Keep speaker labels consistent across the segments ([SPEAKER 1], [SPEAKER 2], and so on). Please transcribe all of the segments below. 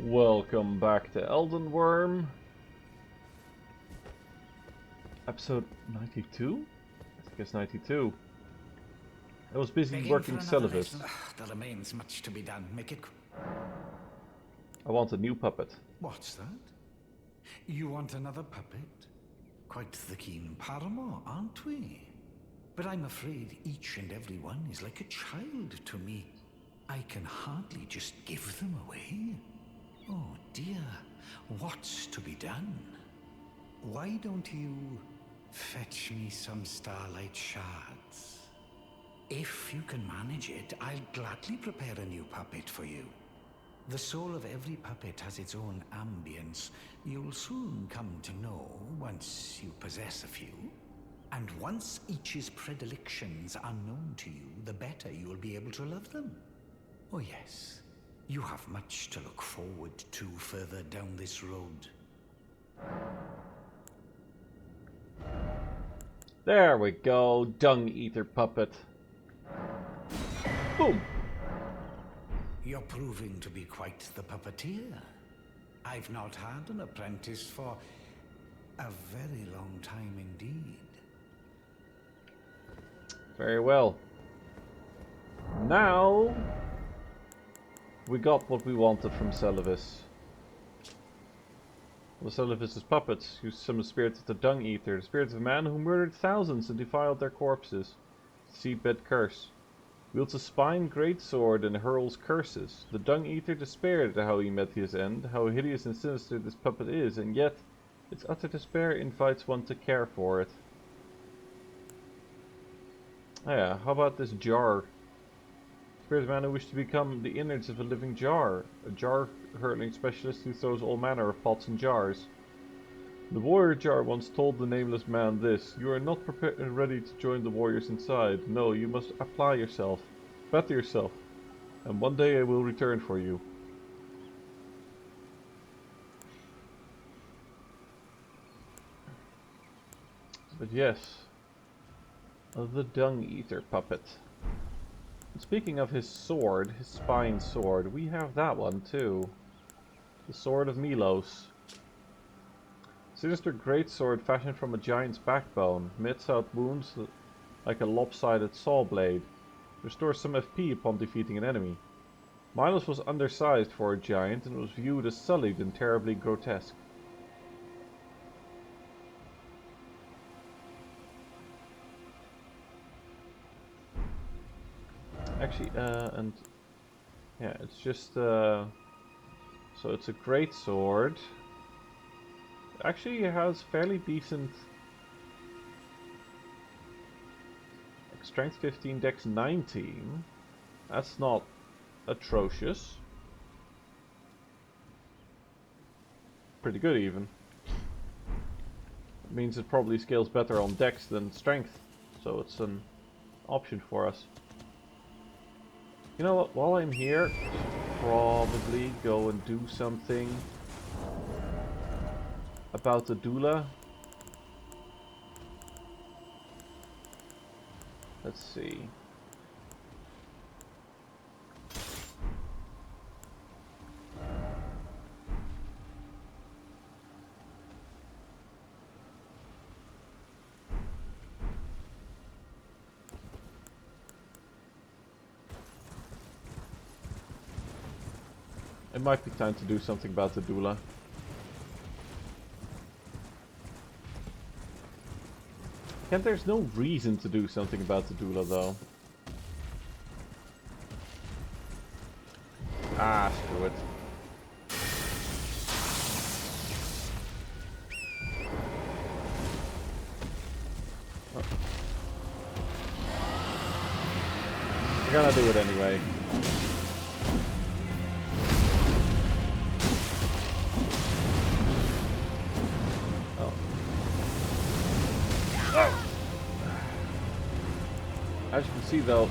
[SPEAKER 1] Welcome back to Elden Wyrm. Episode 92? I think it's 92. I was busy working syllabus.
[SPEAKER 2] There remains much to be done. Make it...
[SPEAKER 1] I want a new puppet.
[SPEAKER 2] What's that? You want another puppet? Quite the keen paramour, aren't we? But I'm afraid each and every one is like a child to me. I can hardly just give them away. Oh dear, what's to be done? Why don't you fetch me some starlight shards? If you can manage it, I'll gladly prepare a new puppet for you. The soul of every puppet has its own ambience. You'll soon come to know once you possess a few. And once each's predilections are known to you, the better you will be able to love them. Oh yes, you have much to look forward to further down this road.
[SPEAKER 1] There we go, dung eater puppet. Boom!
[SPEAKER 2] You're proving to be quite the puppeteer. I've not had an apprentice for a very long time indeed.
[SPEAKER 1] Very well. Now we got what we wanted from Celevis. Well, Celevis' puppets used some spirits of the Dung Eater, the spirits of man who murdered thousands and defiled their corpses. Seabed curse. Wields a spine greatsword and hurls curses. The Dung Eater despaired at how he met his end, how hideous and sinister this puppet is, and yet its utter despair invites one to care for it. Oh yeah, how about this jar? Spirit of man who wished to become the innards of a living jar. A jar hurling specialist who throws all manner of pots and jars. The warrior jar once told the nameless man this: "You are not prepared and ready to join the warriors inside. No, you must apply yourself, better yourself, and one day I will return for you." But yes, the Dung Eater puppet. And speaking of his sword, his spine sword, we have that one too. The Sword of Milos. Sinister greatsword fashioned from a giant's backbone, mits out wounds like a lopsided saw blade. Restores some FP upon defeating an enemy. Milos was undersized for a giant and was viewed as sullied and terribly grotesque. Actually, and yeah, it's just so it's a great sword. Actually, it has fairly decent strength 15, dex 19. That's not atrocious. Pretty good even. It means it probably scales better on dex than strength, so it's an option for us. You know what, while I'm here, I should probably go and do something about the doula. Let's see. It might be time to do something about the doula. And there's no reason to do something about the doula though. Ah, screw it. Oh. We're gonna do it anyway. As you can see though,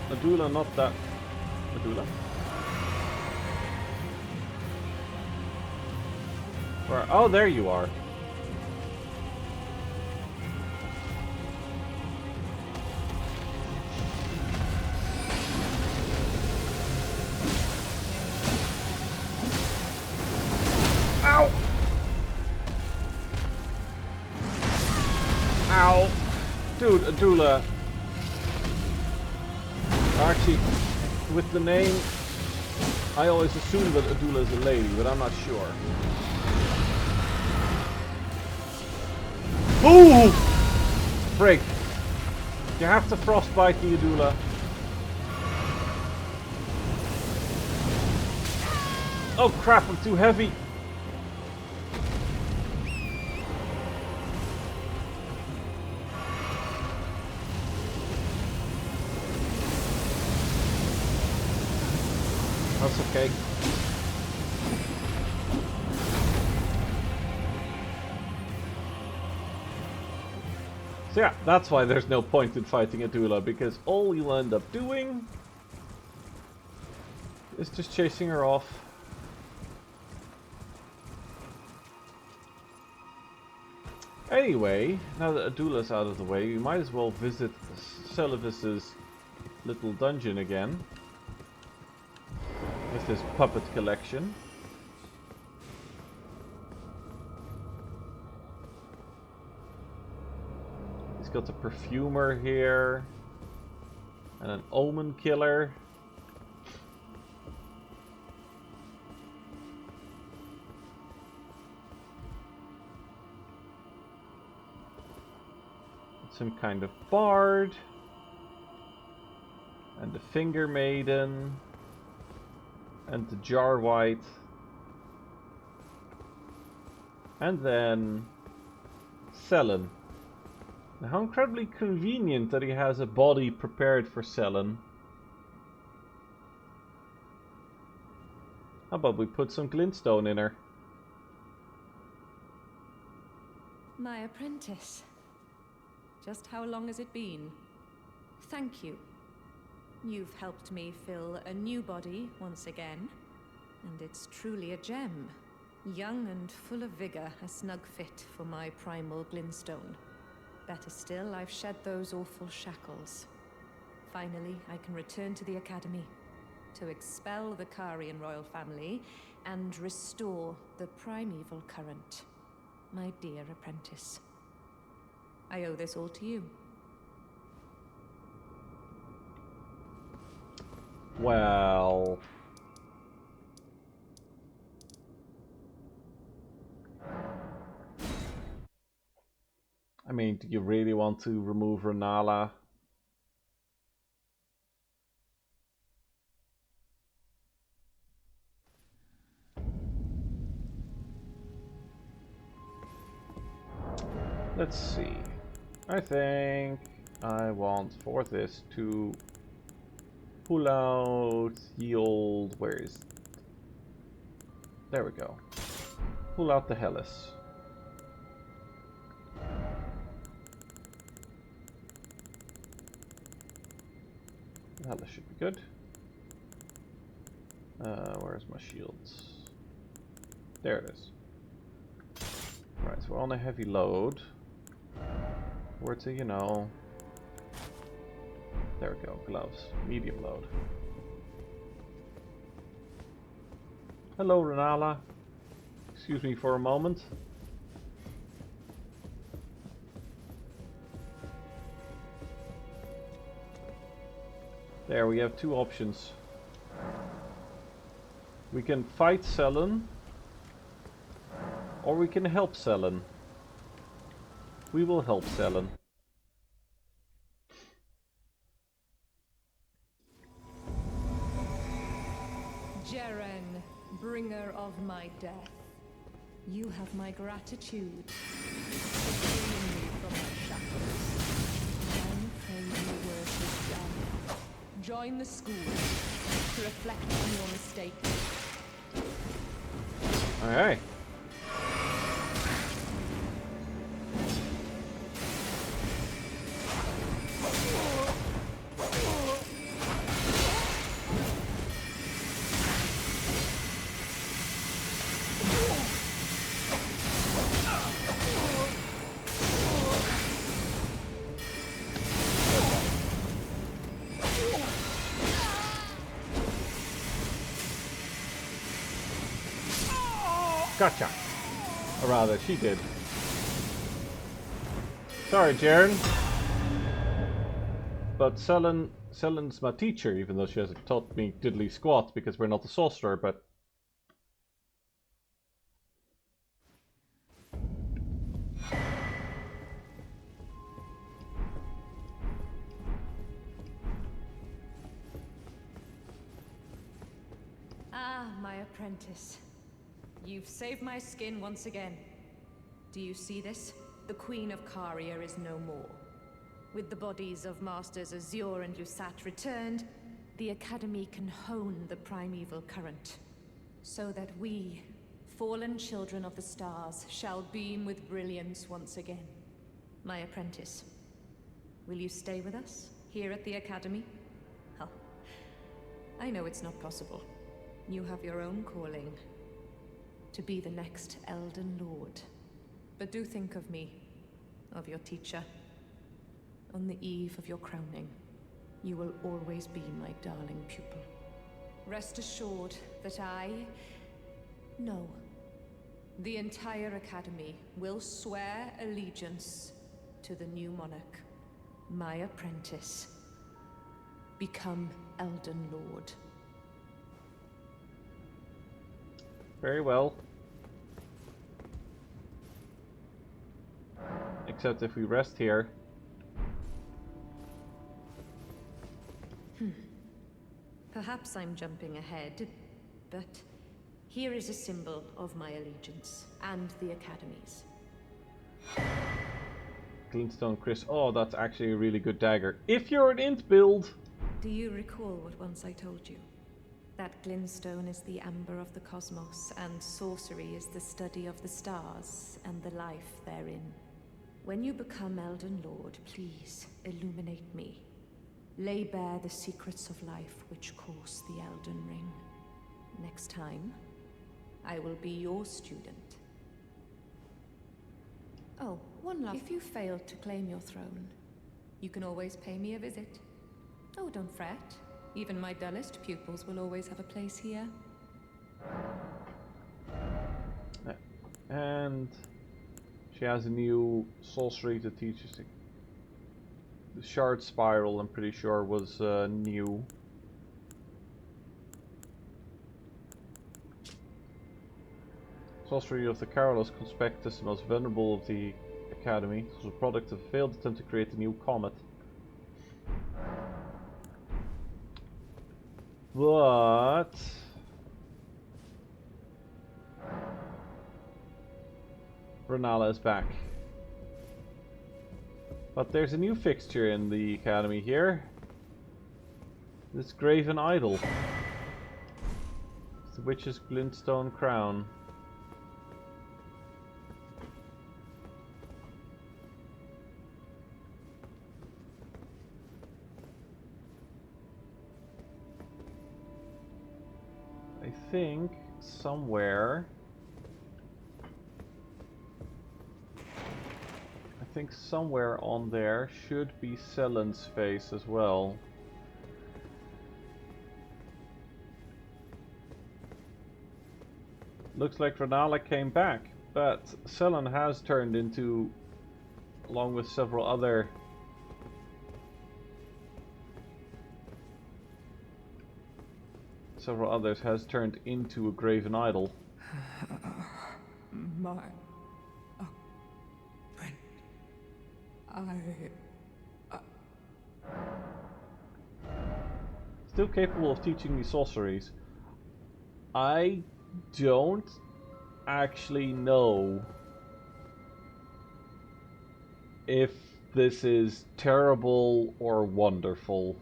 [SPEAKER 1] Medulla not that... Medulla? Where? Oh, there you are. Dude, Adula. Actually, with the name, I always assume that Adula is a lady, but I'm not sure. Ooh! Break. You have to frostbite the Adula. Oh crap, I'm too heavy. That's okay. So yeah, that's why there's no point in fighting Adula, because all you'll end up doing is just chasing her off. Anyway, now that Adula's out of the way, we might as well visit Celivis's little dungeon again. With his puppet collection. He's got a perfumer here. And an omen killer. Some kind of bard. And the finger maiden. And the jar white. And then Sellen. Now, how incredibly convenient that he has a body prepared for Sellen. How about we put some glintstone in her?
[SPEAKER 3] My apprentice. Just how long has it been? Thank you. You've helped me fill a new body once again, and it's truly a gem. Young and full of vigor, a snug fit for my primal glintstone. Better still, I've shed those awful shackles. Finally, I can return to the academy to expel the Karian royal family and restore the primeval current. My dear apprentice. I owe this all to you.
[SPEAKER 1] Well... I mean, do you really want to remove Renala? Let's see. I think I want for this to pull out the old... Where is... There we go. Pull out the Hellas. The Hellas should be good. Where's my shields? There it is. Right, so we're on a heavy load. Where to, you know... There we go, gloves. Medium load. Hello, Renala. Excuse me for a moment. There, we have two options. We can fight Sellen, or we can help Sellen. We will help Sellen.
[SPEAKER 3] Jeren, bringer of my death. You have my gratitude for freeing me from my shackles. I'm afraid your work is done. Join the school to reflect on your mistake.
[SPEAKER 1] Alright. Gotcha. Or rather, she did. Sorry, Jaren. But Sellen's my teacher, even though she hasn't taught me diddly squat because we're not a sorcerer, but...
[SPEAKER 3] Ah, my apprentice. You've saved my skin once again. Do you see this? The Queen of Caria is no more. With the bodies of Masters Azure and Lusat returned, the Academy can hone the primeval current, so that we, fallen children of the stars, shall beam with brilliance once again. My apprentice, will you stay with us, here at the Academy? Oh, I know it's not possible. You have your own calling, to be the next Elden Lord. But do think of me, of your teacher. On the eve of your crowning, you will always be my darling pupil. Rest assured that no, the entire Academy will swear allegiance to the new monarch, my apprentice. Become Elden Lord.
[SPEAKER 1] Very well. Except if we rest here.
[SPEAKER 3] Perhaps I'm jumping ahead, but here is a symbol of my allegiance and the Academy's.
[SPEAKER 1] Glintstone Chris. Oh, that's actually a really good dagger. If you're an int build!
[SPEAKER 3] Do you recall what once I told you? That glintstone is the amber of the cosmos, and sorcery is the study of the stars and the life therein. When you become Elden Lord, please illuminate me. Lay bare the secrets of life which course the Elden Ring. Next time, I will be your student. Oh, one last. If you fail to claim your throne, you can always pay me a visit. Oh, don't fret. Even my dullest pupils will always have a place here.
[SPEAKER 1] And she has a new sorcery to teach us. The shard spiral, I'm pretty sure, was new. Sorcery of the Carolus Conspectus, the most venerable of the Academy. This was a product of a failed attempt to create a new comet. But Renala is back. But there's a new fixture in the Academy here. This graven idol. It's the Witch's Glintstone Crown. I think somewhere on there should be Sellen's face as well. Looks like Renala came back, but Sellen has turned into, along with several others, has turned into a graven idol.
[SPEAKER 4] My...
[SPEAKER 1] Still capable of teaching me sorceries. I don't actually know if this is terrible or wonderful.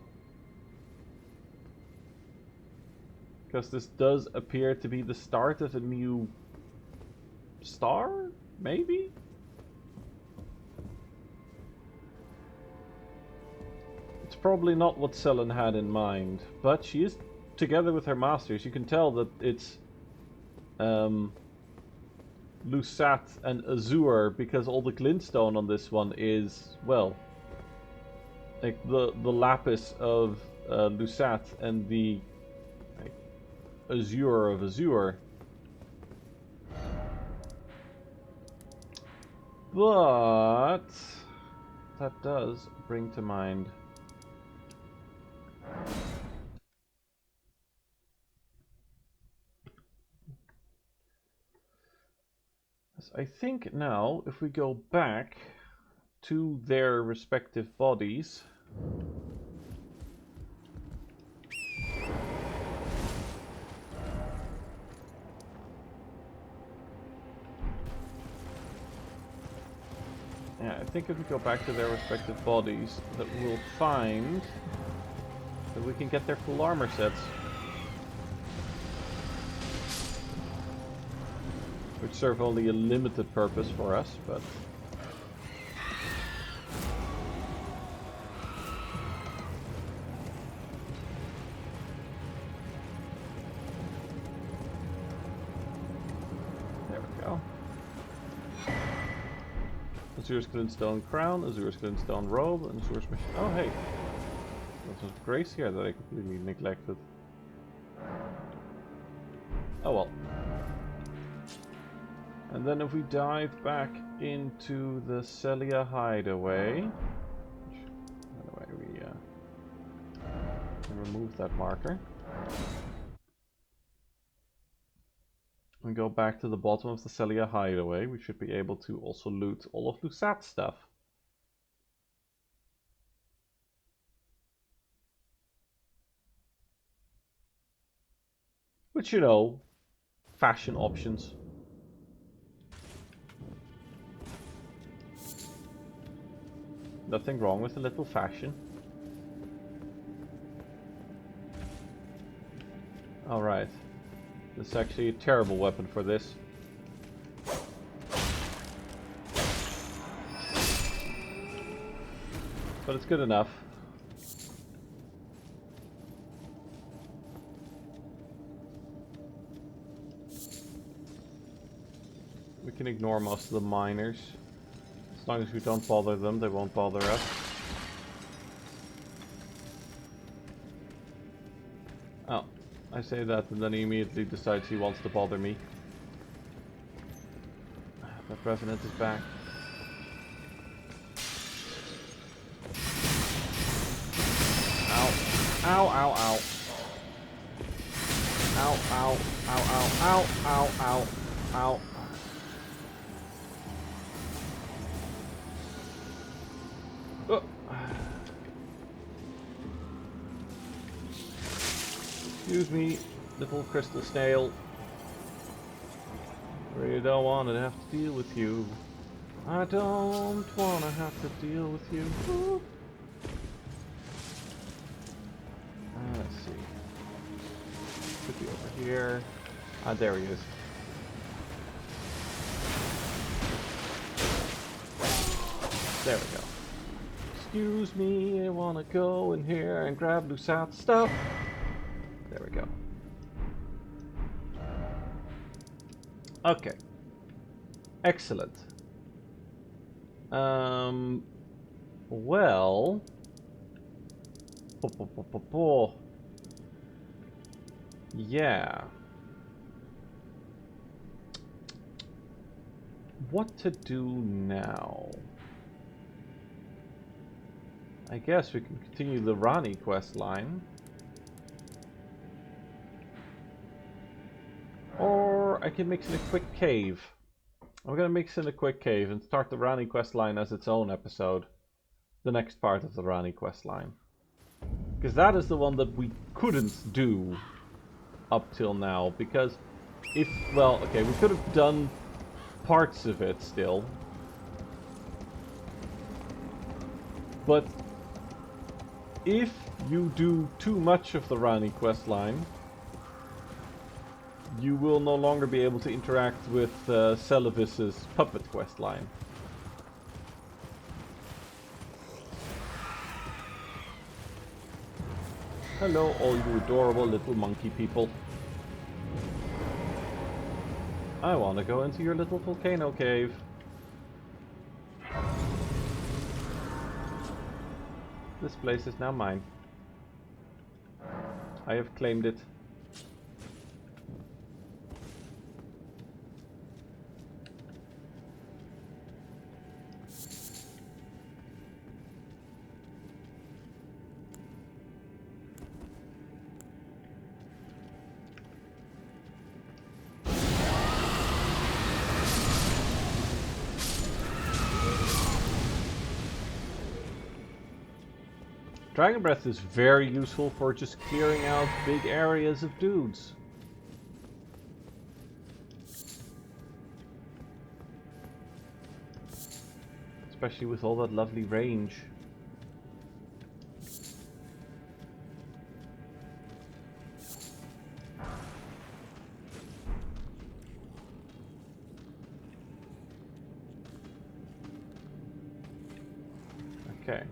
[SPEAKER 1] Because this does appear to be the start of a new star? Maybe? It's probably not what Sellen had in mind, but she is together with her masters. You can tell that it's Lusat and Azure, because all the glintstone on this one is, well, like the lapis of Lusat and the Azure of Azure. But that does bring to mind I think now, if we go back to their respective bodies... Yeah, I think if we go back to their respective bodies, that we'll find that we can get their full armor sets. Which serve only a limited purpose for us, but... There we go. Azur's Glintstone Crown, Azur's Glintstone Robe, and Azur's Mission. Oh, hey! There's a grace here that I completely neglected. Oh well. And then if we dive back into the Celia hideaway, by the way, we can remove that marker. And go back to the bottom of the Celia hideaway, we should be able to also loot all of Lusat's stuff. Which, you know, fashion options. Nothing wrong with a little fashion. Alright. This is actually a terrible weapon for this. But it's good enough. We can ignore most of the miners. As long as we don't bother them, they won't bother us. Oh, I say that and then he immediately decides he wants to bother me. That Revenant is back. Ow. Ow, ow, ow. Ow, ow, ow, ow, ow, ow, ow, ow. Excuse me, little crystal snail. I really don't want to have to deal with you. I don't want to have to deal with you. Let's see. Could be over here. Ah, there he is. There we go. Excuse me, I want to go in here and grab Lusat's stuff. There we go. Okay. Excellent. Well... Yeah. What to do now? I guess we can continue the Rani quest line. Or I can mix in a quick cave. I'm gonna mix in a quick cave and start the Rani quest line as its own episode. The next part of the Rani quest line. Because that is the one that we couldn't do up till now. Because if, well, okay, we could have done parts of it still. But if you do too much of the Rani quest line, you will no longer be able to interact with Celevis's puppet quest line. Hello, all you adorable little monkey people. I want to go into your little volcano cave. This place is now mine. I have claimed it. Dragon Breath is very useful for just clearing out big areas of dudes. Especially with all that lovely range. Okay.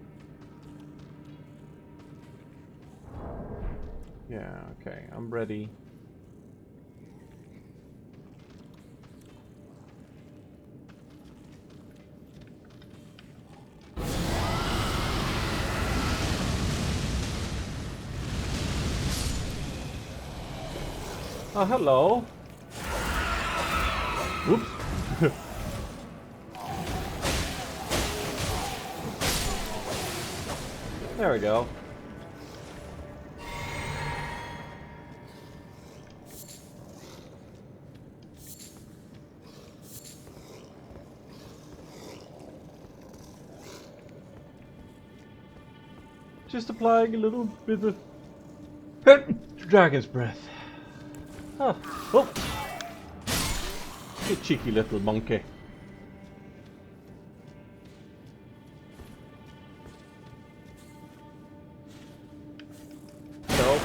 [SPEAKER 1] Yeah, okay, I'm ready. Oh, hello. Whoops. There we go. Just applying a little bit of Dragon's Breath. Oh, oh. You cheeky little monkey. So.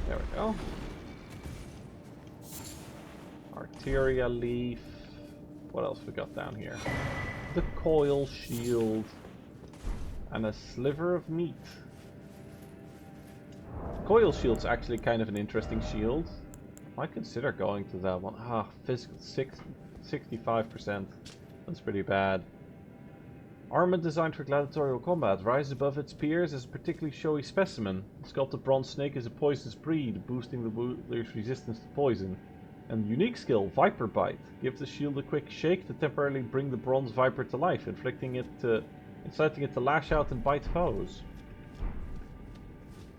[SPEAKER 1] There we go. Arteria leaf. What else we got down here? The coil shield. And a sliver of meat. Coil shield's actually kind of an interesting shield. I consider going to that one. Ah, physical 65%. That's pretty bad. Armament designed for gladiatorial combat. Rises above its peers as a particularly showy specimen. The sculpted bronze snake is a poisonous breed, boosting the wielder's resistance to poison. And unique skill, Viper Bite. Gives the shield a quick shake to temporarily bring the bronze viper to life, inciting it to lash out and bite foes.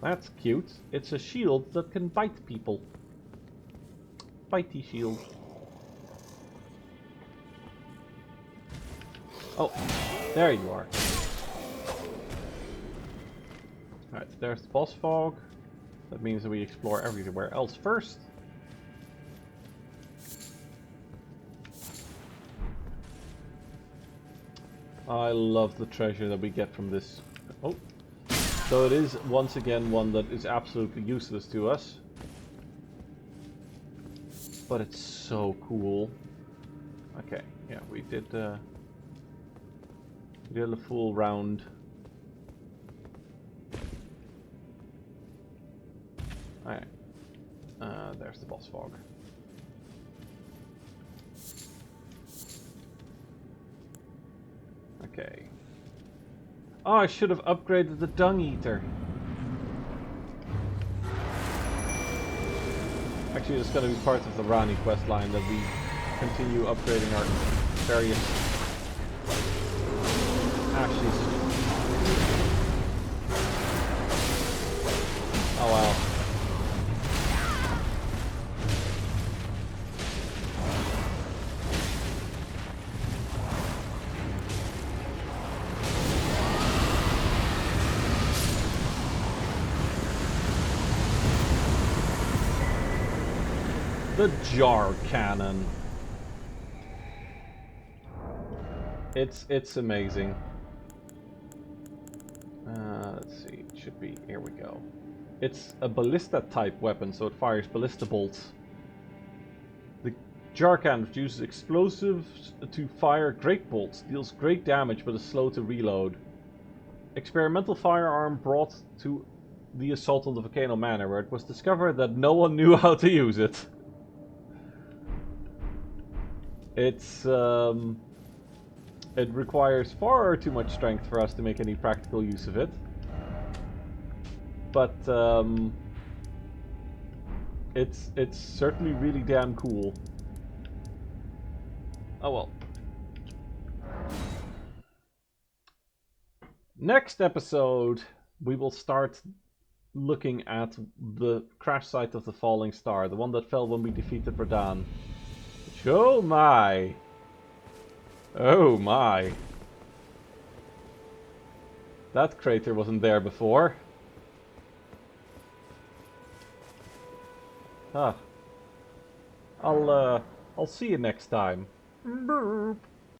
[SPEAKER 1] That's cute. It's a shield that can bite people. Bitey shield. Oh, there you are. Alright, there's the boss fog. That means that we explore everywhere else first. I love the treasure that we get from this. Oh. So it is once again one that is absolutely useless to us. But it's so cool. Okay, yeah, we did a full round. Alright. There's the boss fog. Okay. Oh, I should have upgraded the Dung Eater. Actually, it's going to be part of the Rani questline that we continue upgrading our various ashes. Oh wow. The jar cannon. It's amazing. Let's see. It should be. Here we go. It's a ballista type weapon, so it fires ballista bolts. The jar cannon uses explosives to fire great bolts, deals great damage but is slow to reload. Experimental firearm brought to the assault on the Volcano Manor, where it was discovered that no one knew how to use it. It requires far too much strength for us to make any practical use of it. But it's certainly really damn cool. Oh well. Next episode, we will start looking at the crash site of the falling star, the one that fell when we defeated Radahn. Oh my! Oh my! That crater wasn't there before. Ah. I'll see you next time. Boop.